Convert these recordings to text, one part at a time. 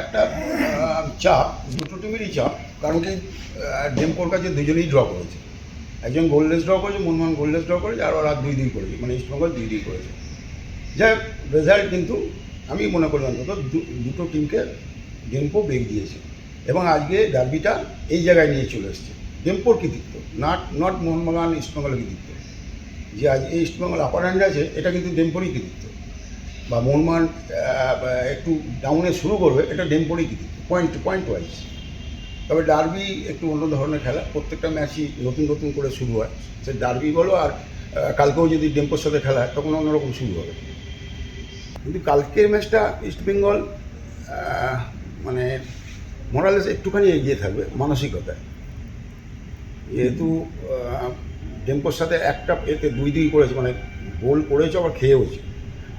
একটা চাপ, দুটো টিমেরই চাপ। কারণ কি ডেমপোর কাছে দুজনেই ড্র করেছে, একজন গোললেস ড্র করেছে, মোহনবাগান গোললেস ড্র করেছে, আর ওরা 2-2 করেছে, মানে ইস্টবেঙ্গল 2-2 করেছে। যাই হোক, রেজাল্ট কিন্তু আমি মনে করি অন্তত দুটো টিমকে ডেম্পো বেগ দিয়েছে, এবং আজকে ডার্বিটা এই জায়গায় নিয়ে চলে এসছে। ডেম্পোর কৃতিত্ব, নট মোহনবাগান ইস্টবেঙ্গলের কৃতিত্ব। যে আজ এই ইস্টবেঙ্গল আপার হ্যান্ডে আছে, এটা কিন্তু ডেম্পোরই কৃতিত্ব। বা মোহনবাগান একটু ডাউনে শুরু করবে, এটা ডেম্পোরই কৃতিত্ব, পয়েন্ট ওয়াইজ। তবে ডার্বি একটু অন্য ধরনের খেলা, প্রত্যেকটা ম্যাচই নতুন নতুন করে শুরু হয়। সে ডার্বি বলো, আর কালকেও যদি ডেম্পোর সাথে খেলা হয়, তখন অন্যরকম শুরু হবে। কিন্তু কালকের ম্যাচটা ইস্টবেঙ্গল মানে মোরালেস একটুখানি এগিয়ে থাকবে মানসিকতায়, যেহেতু ডেম্পোর সাথে একটা এতে 2-2 করেছে, মানে গোল করেছে আবার খেয়েওছে।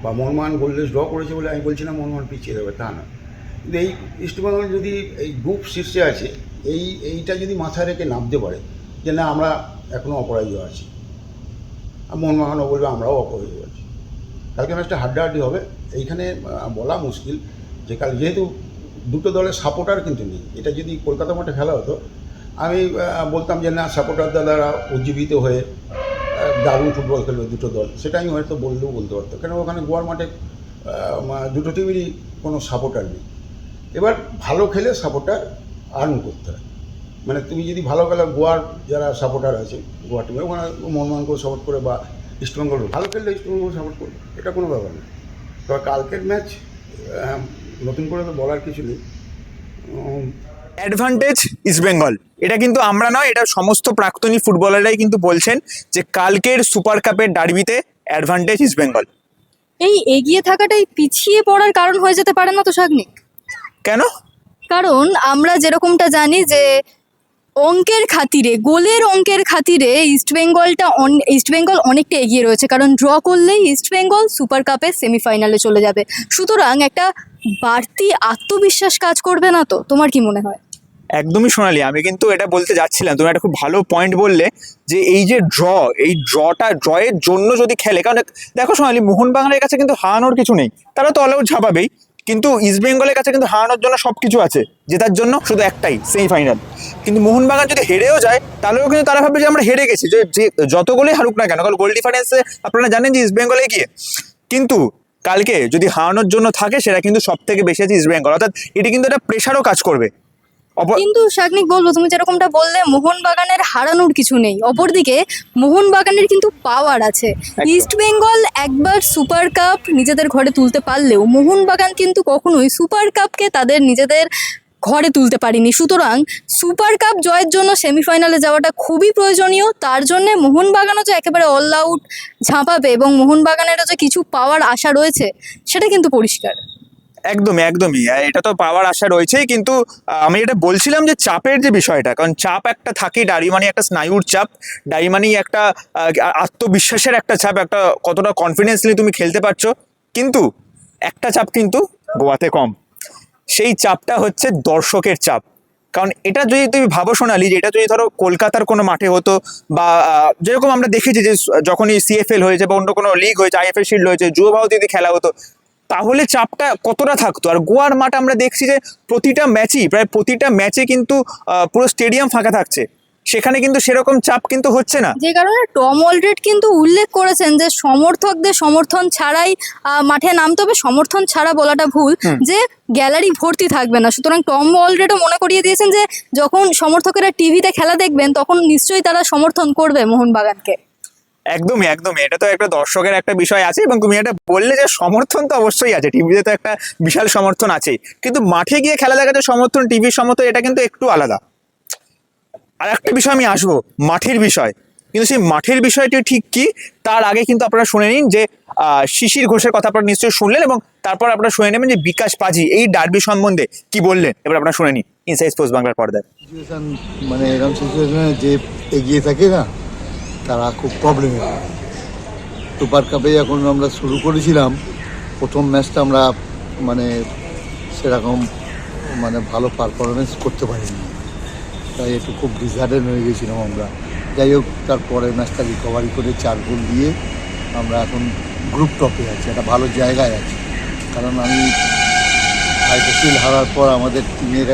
বা মোহনবাগান গোললেস ড্র করেছে বলে আমি বলছি না মোহনবাগান পিছিয়ে যাবে, তা না। কিন্তু এই ইস্টবেঙ্গল যদি এই গ্রুপ শীর্ষে আছে, এইটা যদি মাথায় রেখে নামতে পারে যে না আমরা এখনও অপরাজয় আছি, আর মোহনবাগানও বলবে আমরাও অপরাজয় আছি, কালকে ম্যাচটা হাড্ডাহাড্ডি হবে। এইখানে বলা মুশকিল যে কাল যেহেতু দুটো দলের সাপোর্টার কিন্তু নেই। এটা যদি কলকাতা মাঠে খেলা হতো, আমি বলতাম যে না সাপোর্টার দ্বারা উজ্জীবিত হয়ে দারুণ ফুটবল খেলবে দুটো দল, সেটা আমি হয়তো বলতে পারতো। কেন ওখানে গোয়ার মাঠে দুটো টিমেরই কোনো সাপোর্টার নেই। এবার ভালো খেলে সাপোর্টার আর্ন করতে হয়, মানে তুমি যদি ভালো খেলে, গোয়ার যারা সাপোর্টার আছে গোয়া টিমে, ওখানে মোহনবাগানকেও সাপোর্ট করে বা ইস্টবেঙ্গল ভালো খেললে ইস্টবেঙ্গল সাপোর্ট করবে, এটা কোনো ব্যাপার না। তবে কালকের ম্যাচ নতুন করে তো বলার কিছু নেই। অ্যাডভান্টেজ ইস্টবেঙ্গল, এটা কিন্তু আমরা নয়, এটা সমস্ত প্রাক্তনী ফুটবলাররাই কিন্তু বলছেন যে কালকের সুপার কাপের ডার্বিতে অ্যাডভান্টেজ ইস্টবেঙ্গল। এই এগিয়ে থাকাটাই পিছিয়ে পড়ার কারণ হয়ে যেতে পারে না তো শাগনিক? কেন? কারণ আমরা যেরকমটা জানি যে অঙ্কের খাতিরে, গোলের অঙ্কের খাতিরে ইস্টবেঙ্গল অনেকটা এগিয়ে রয়েছে, কারণ ড্র করলেই ইস্টবেঙ্গল সুপার কাপের সেমিফাইনালে চলে যাবে। সুতরাং একটা বাড়তি আত্মবিশ্বাস কাজ করবে না তো? তোমার কি মনে হয়? একদমই সোনালি, আমি কিন্তু এটা বলতে যাচ্ছিলাম, তুমি একটা খুব ভালো পয়েন্ট বললে যে এই যে এই ড্রয়ের জন্য যদি খেলে, কারণ দেখো সোনালি, মোহনবাগানের কাছে কিন্তু হারানোর কিছু নেই, তারা তো অল আউট ঝাঁপাবেই, কিন্তু ইস্টবেঙ্গলের কাছে কিন্তু হারানোর জন্য সব কিছু আছে, জেতার জন্য শুধু একটাই সেমিফাইনাল। কিন্তু মোহনবাগান যদি হেরেও যায়, তাহলেও কিন্তু তারা ভাববে যে আমরা হেরে গেছি, যে যতগুলোই হারুক না কেন, কারণ গোল ডিফারেন্সে আপনারা জানেন যে ইস্টবেঙ্গলে এগিয়ে। কিন্তু কালকে যদি হারানোর জন্য থাকে, সেটা কিন্তু সব থেকে বেশি আছে ইস্টবেঙ্গল, অর্থাৎ এটি কিন্তু একটা প্রেশারও কাজ করবে। কিন্তু শাগনিক বলবো, তুমি যেরকমটা বললে মোহনবাগানের হারানোর কিছু নেই, অপরদিকে মোহনবাগানের কিন্তু পাওয়ার আছে। ইস্টবেঙ্গল একবার সুপার কাপ নিজেদের ঘরে তুলতে পারলেও মোহনবাগান কিন্তু কখনোই সুপার কাপকে তাদের নিজেদের ঘরে তুলতে পারিনি। সুতরাং সুপার কাপ জয়ের জন্য সেমিফাইনালে যাওয়াটা খুবই প্রয়োজনীয়। তার জন্যে মোহনবাগানও যে একেবারে অল আউট ঝাঁপাবে এবং মোহনবাগানেরও যে কিছু পাওয়ার আশা রয়েছে, সেটা কিন্তু পরিষ্কার। একদমই এটা তো পাওয়ার আশা রয়েছেই, কিন্তু আমি এটা বলছিলাম যে চাপের যে বিষয়টা, কারণ চাপ একটা থাকে, ডারি মানে একটা স্নায়ুর চাপ, ডারি মানে একটা আত্মবিশ্বাসের একটা চাপ, একটা কতটা কনফিডেন্স নিয়ে তুমি খেলতে পারছো। কিন্তু একটা চাপ কিন্তু গোয়াতে কম, সেই চাপটা হচ্ছে দর্শকের চাপ। কারণ এটা যদি তুমি ভাবো সোনালি, যে এটা যদি ধরো কলকাতার কোনো মাঠে হতো, বা যেরকম আমরা দেখেছি যে যখনই সিএফএল হয়েছে বা অন্য কোনো লিগ হয়েছে, আইএফএল শিল্ড হয়েছে, যুব ভারতীতে খেলা হতো, তাহলে চাপটা কতটা থাকতো। আর গোয়ার মাঠ আমরা দেখছি যে প্রায় প্রতিটা ম্যাচে কিন্তু পুরো স্টেডিয়াম ফাঁকা থাকছে, সেখানে কিন্তু সেরকম চাপ কিন্তু হচ্ছে না। যে কারণে টম অলরেড কিন্তু উল্লেখ করেছেন যে সমর্থকদের সমর্থন ছাড়াই মাঠে নামতে হবে। সমর্থন ছাড়া বলাটা ভুল, যে গ্যালারি ভর্তি থাকবে না। সুতরাং টম অলরেডও মনে করিয়ে দিয়েছেন যে যখন সমর্থকেরা টিভিতে খেলা দেখবেন, তখন নিশ্চয়ই তারা সমর্থন করবে মোহনবাগানকে। একদমই এটা তো একটা দর্শকের একটা বিষয় আছে, এবং তুমি এটা বললে যে সমর্থন তো অবশ্যই আছে, টিভিতে তো একটা বিশাল সমর্থন আছে, কিন্তু মাঠে গিয়ে খেলা দেখা যায় সমর্থন, টিভির সমর্থন, এটা কিন্তু একটু আলাদা। আর একটা বিষয় আমি আসবো, মাঠের বিষয়। কিন্তু সেই মাঠের বিষয়টি ঠিক কি, তার আগে কিন্তু আপনারা শুনে নিন যে শিশির ঘোষের কথা আপনারা নিশ্চয়ই শুনলেন, এবং তারপর আপনারা শুনে নেবেন যে বিকাশ পাজি এই ডার্বি সম্বন্ধে কি বললেন। এবার আপনারা শুনে নিন ইনসাইড স্পোর্টস বাংলার পর্দায়। মানে এরকম সিচুয়েশনে যে এগিয়ে থাকে না, তারা খুব প্রবলেমে। সুপার কাপে যখন আমরা শুরু করেছিলাম, প্রথম ম্যাচটা আমরা মানে সেরকম ভালো পারফরমেন্স করতে পারিনি, তাই একটু খুব ডিসহার্টেন হয়ে গেছিলাম আমরা। যাই হোক, তারপরে ম্যাচটা রিকভারি করে 4 গোল দিয়ে আমরা এখন গ্রুপ টপে আছি, একটা ভালো জায়গায় আছি। কারণ আমি আইপিএল হারার পর আমাদের টিমের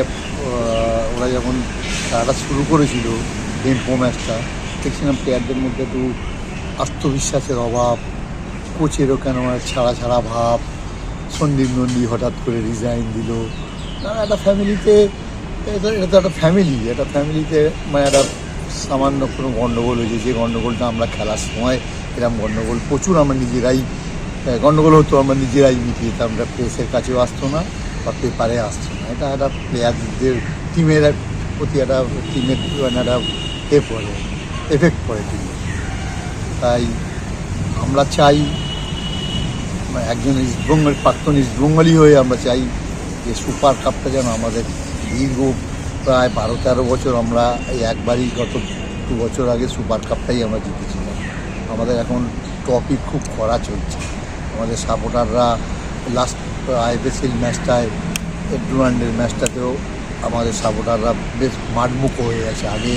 ওরা যখন খেলাটা শুরু করেছিল ডেম্পো ম্যাচটা, দেখছিলাম প্লেয়ারদের মধ্যে একটু আত্মবিশ্বাসের অভাব, কোচেরও কেন ছাড়া ছাড়া ভাব। সন্দীপ নন্দী হঠাৎ করে রিজাইন দিল। একটা ফ্যামিলিতে এটা তো একটা ফ্যামিলিতে মানে একটা সামান্য কোনো গণ্ডগোল হয়েছে, যে গণ্ডগোলটা আমরা খেলার সময় এরকম গণ্ডগোল প্রচুর আমরা নিজেরাই গণ্ডগোল হতো, আমরা নিজেরাই মিটিয়ে দিতাম। আমরা প্রেসের কাছেও আসতো না বা পেপারে আসতো না। এটা একটা প্লেয়ারদের টিমের প্রতি একটা টিমের মানে একটা পড়ে, এফেক্ট পড়ে টিমে। তাই আমরা চাই একজন ইস্টবেঙ্গল প্রাক্তন ইস্টবেঙ্গলই হয়ে আমরা চাই যে সুপার কাপটা যেন আমাদের দীর্ঘ প্রায় 12-13 বছর আমরা এই একবারই গত 2 বছর আগে সুপার কাপটাই আমরা জিতেছিলাম। আমাদের এখন টপিক খুব খরা চলছে। আমাদের সাপোর্টাররা লাস্ট আইপিএল ম্যাচটায় ডুরান্ডের ম্যাচটাতেও আমাদের সাপোর্টাররা বেশ মাঠমুখ হয়ে গেছে। আগে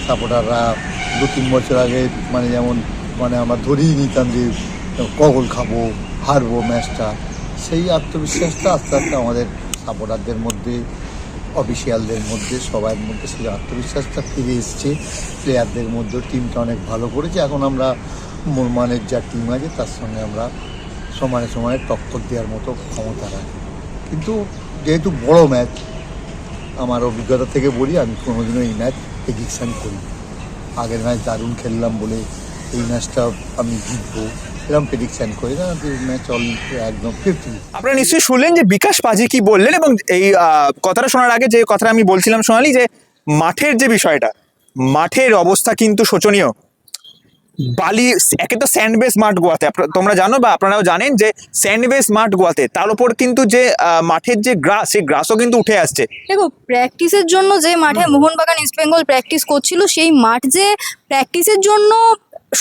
সাপোর্টাররা 2-3 বছর আগে মানে যেমন মানে আমরা ধরেই নিতাম যে কগল খাবো, হারবো ম্যাচটা। সেই আত্মবিশ্বাসটা আস্তে আস্তে আমাদের সাপোর্টারদের মধ্যে, অফিসিয়ালদের মধ্যে, সবার মধ্যে সেই আত্মবিশ্বাসটা ফিরে এসছে। প্লেয়ারদের মধ্যেও টিমটা অনেক ভালো করেছে। এখন আমরা মোরমানের যা টিম আছে তার সঙ্গে আমরা সমানে সমানে টক্কর দেওয়ার মতো ক্ষমতা রাখি। কিন্তু যেহেতু বড় ম্যাচ, আমার অভিজ্ঞতা থেকে বলি, আমি কোনোদিনও এই ম্যাচ প্রেডিকশান করি। আগের ম্যাচ দারুণ খেললাম বলে এই ম্যাচটা আমি জিতবো এরকম প্রেডিকশান করি না। ম্যাচ একদম 50। আপনারা নিশ্চয়ই শুনলেন যে বিকাশ পাজি কি বললেন, এবং এই কথাটা শোনার আগে যে কথাটা আমি বলছিলাম সোনালি, যে মাঠের যে বিষয়টা, মাঠের অবস্থা কিন্তু শোচনীয়। বালি, একে তো স্যান্ডবেস মাঠ গোয়াতে, তোমরা জানো বা আপনারাও জানেন যে স্যান্ডবেস মাঠ গোয়াতে, তার উপর কিন্তু যে মাঠের যে গ্রাস, সেই গ্রাসও কিন্তু উঠে আসছে। দেখো, প্র্যাকটিসের জন্য যে মাঠে মোহনবাগান ইস্টবেঙ্গল প্র্যাকটিস করছিল, সেই মাঠ যে প্র্যাকটিসের জন্য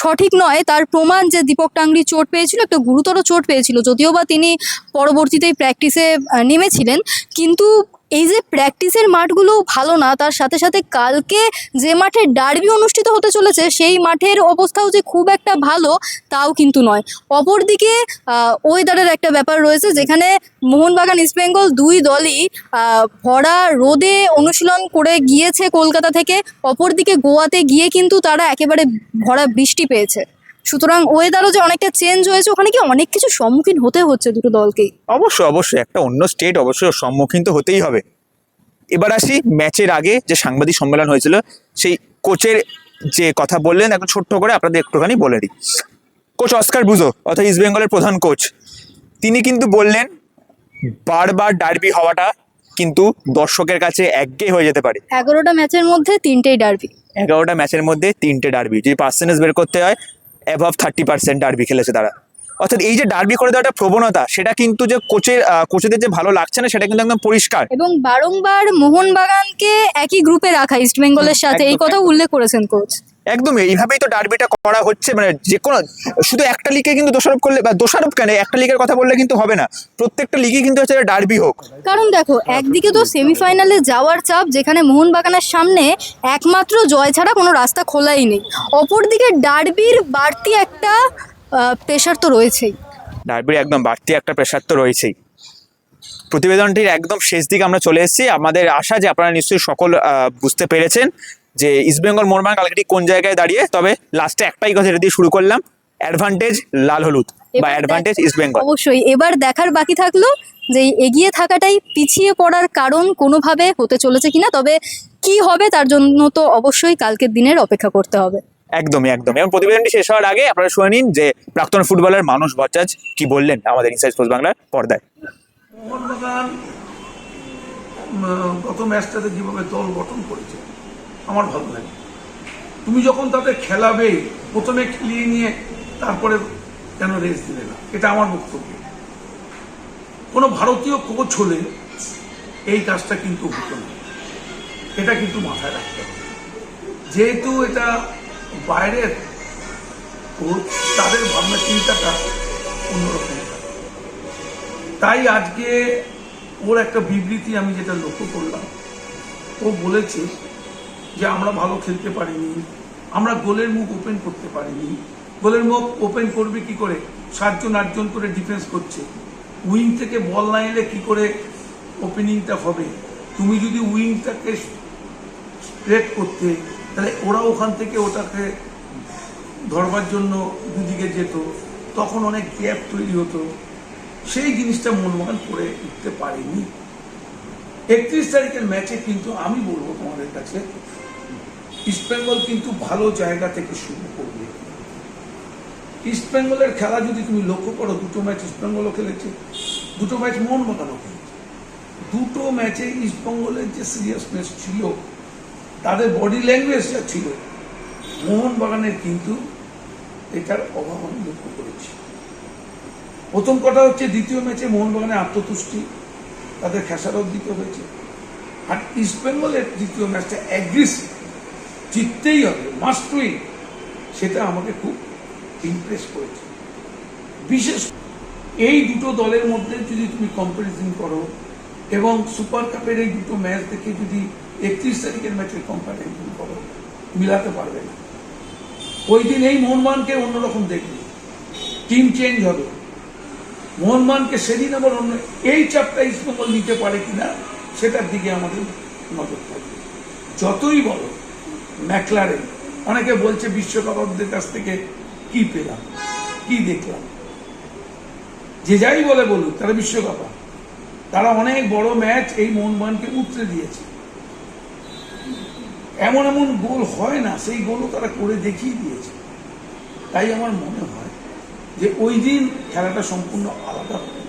সঠিক নয় তার প্রমাণ যে দীপক টাংরি চোট পেয়েছিল, একটা গুরুতর চোট পেয়েছিল, যদিও বা তিনি পরবর্তীতেই প্র্যাকটিসে নেমেছিলেন। কিন্তু এই যে প্র্যাকটিসের মাঠগুলো ভালো না, তার সাথে সাথে কালকে যে মাঠে ডার্বি অনুষ্ঠিত হতে চলেছে সেই মাঠের অবস্থাও যে খুব একটা ভালো তাও কিন্তু নয়। অপরদিকে ওয়েদারের একটা ব্যাপার রয়েছে, যেখানে মোহনবাগান ইস্টবেঙ্গল দুই দলই ভরা রোদে অনুশীলন করে গিয়েছে কলকাতা থেকে, অপরদিকে গোয়াতে গিয়ে কিন্তু তারা একেবারে ভরা বৃষ্টি পেয়েছে। সুতরাং ওয়েদারও যে অনেকটা চেঞ্জ হয়েছে, ওখানে কি অনেক কিছু সম্মুখীন হতে হচ্ছে দুটো দলকেই। অবশ্যই একটা অন্য স্টেট, অবশ্যই সম্মুখীন তো হতেই হবে। এবার আসি ম্যাচের আগে যে সাংবাদিক সম্মেলন হয়েছিল, সেই কোচের যে কথা বললেন একটু ছোট্ট করে আপনাদের একটুখানি বলে দিই। কোচ অস্কার বুজো অর্থাৎ ইস্ট বেঙ্গলের প্রধান কোচ, তিনি কিন্তু বললেন বারবার ডার্বি হওয়াটা কিন্তু দর্শকের কাছে একঘেয়ে হয়ে যেতে পারে। 11টা ম্যাচের মধ্যে 3টেই ডার্বি। 11টা ম্যাচের মধ্যে 3টে ডার্বি, যদি পার্সেন্টেজ বের করতে হয় অ্যাভাব 30% ডার্বি খেলেছে তারা। অর্থাৎ এই যে ডার্বি করে দেওয়ার একটা প্রবণতা, সেটা কিন্তু যে কোচেদের যে ভালো লাগছে না সেটা কিন্তু একদম পরিষ্কার। এবং বারংবার মোহনবাগানকে একই গ্রুপে রাখা ইস্টবেঙ্গলের সাথে, এই কথা উল্লেখ করেছেন কোচ। একদমই এইভাবেই তো ডার্বিটা করা হচ্ছে। মানে যে কোনো শুধু একটা লিগে কিন্তু দোষারোপ করলে, বা দোষারোপ কেন, একটা লিগের কথা বললে কিন্তু হবে না, প্রত্যেকটা লিগই কিন্তু হচ্ছে ডার্বি হোক। কারণ দেখো, একদিকে তো সেমিফাইনালে যাওয়ার চাপ, যেখানে মোহনবাগানের সামনে একমাত্র জয় ছাড়া কোনো রাস্তা খোলাই নেই। অপরদিকে ডার্বির বাড়তি একটা প্রেশার তো রয়েছেই। ডার্বির একদম বাড়তি একটা প্রেশার তো রয়েছেই। প্রতিবেদনটির একদম শেষ দিকে আমরা চলে এসেছি। আমাদের আশা যে আপনারা নিশ্চয়ই সকল বুঝতে পেরেছেন যে ইস্টবেঙ্গল মোহনবাগান কালকে ঠিক কোন জায়গায় দাঁড়িয়ে। তবে লাস্টে একটাই কথা দিয়ে শুরু করলাম, অ্যাডভান্টেজ লাল হলুদ বা অ্যাডভান্টেজ ইস্টবেঙ্গল। অবশ্যই এবার দেখার বাকি থাকলো যে এগিয়ে থাকাটাই পিছিয়ে পড়ার কারণ কোনোভাবে হতে চলেছে কিনা। তবে কি হবে তার জন্য তো অবশ্যই কালকের দিনের অপেক্ষা করতে হবে। একদমই। এবং প্রতিবেদনটি শেষ হওয়ার আগে আপনারা শুনে নিন যে প্রাক্তন ফুটবলার মানস ভট্টাচার্য কি বললেন আমাদের ইনসাইড স্পোর্টস বাংলার পর্দায়। মোহনবাগান গত ম্যাচটাতে যেভাবে দল গঠন করেছে আমার ভালো লাগে। তুমি যখন তাদের খেলাবে, প্রথমে খেলিয়ে নিয়ে তারপরে কেন রেস্ট দিলে না, এটা আমার বক্তব্য। কোনো ভারতীয় কোচ হলে এই কাজটা কিন্তু হতো না, এটা কিন্তু মাথায় রাখতে হবে। যেহেতু এটা বাইরের কোচ, তাদের ভাবনা চিন্তাটা অন্যরকম। তাই আজকে ওর একটা বিবৃতি আমি যেটা লক্ষ্য করলাম, ও বলেছে যে আমরা ভালো খেলতে পারিনি, আমরা গোলের মুখ ওপেন করতে পারিনি। গোলের মুখ ওপেন করবে কি করে? 7-8 জন করে ডিফেন্স করছে, উইং থেকে বল না এলে কি করে ওপেনিংটা হবে, তুমি যদি উইংটাকে স্প্রেড করতে, তাহলে ওরা ওখান থেকে ওটাকে ধরবার জন্য দুদিকে যেত, তখন অনেক গ্যাপ তৈরি হতো। সেই জিনিসটা মোহনবাগান করে উঠতে পারেনি। 31 তারিখের ম্যাচে কিন্তু আমি বলবো তোমাদের কাছে, ইস্টবেঙ্গল কিন্তু ভালো জায়গা থেকে শুরু করবে। ইস্টবেঙ্গলের খেলা যদি তুমি লক্ষ্য করো, দুটো ম্যাচ ইস্টবেঙ্গলও খেলেছে, দুটো ম্যাচ মোহনবাগানও খেলেছে। দুটো ম্যাচে ইস্টবেঙ্গলের যে সিরিয়াসনেস ছিল, তাদের বডি ল্যাঙ্গুয়েজ যা ছিল, মোহনবাগানের কিন্তু এটার অভাব আমি লক্ষ্য করেছি। প্রথম কথা হচ্ছে, দ্বিতীয় ম্যাচে মোহনবাগানের আত্মতুষ্টি, তাদের খেসারত দিতে হয়েছে। আর ইস্টবেঙ্গলের দ্বিতীয় ম্যাচটা অ্যাগ্রেসিভ, জিততেই হবে, মাস্ট উইন, সেটা আমাকে খুব ইমপ্রেস করেছে। বিশেষ এই দুটো দলের মধ্যে যদি তুমি কম্পারিজন করো এবং সুপার কাপের এই দুটো ম্যাচ দেখে যদি 31 তারিখের ম্যাচের কম্পারিজন করো, মিলাতে পারবে না। ওই দিন এই মোহনবাগানকে অন্যরকম দেখবে, টিম চেঞ্জ হবে। মোহনবাগানকে সেদিন আবার অন্য এই চাপটা ইস্টবেঙ্গল নিতে পারে কিনা, সেটার দিকে আমাদের নজর থাকবে। যতই বলো ম্যাকলারেন, অনেকে বলছে বিশ্বকাপদের কাছ থেকে কি পেলাম, কি দেখলাম, যে যাই বলে বলুক, তারা বিশ্বকাপ, তারা অনেক বড় ম্যাচ এই মোহনবাগানকে উতরে দিয়েছে। এমন এমন গোল হয় না, সেই গোলও তারা করে দেখিয়ে দিয়েছে। তাই আমার মনে হয় যে ওই দিন খেলাটা সম্পূর্ণ আলাদা হবে।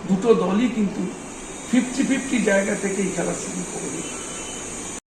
দুটো দলই কিন্তু 50-50 জায়গা থেকে এই খেলা শুরু করবে।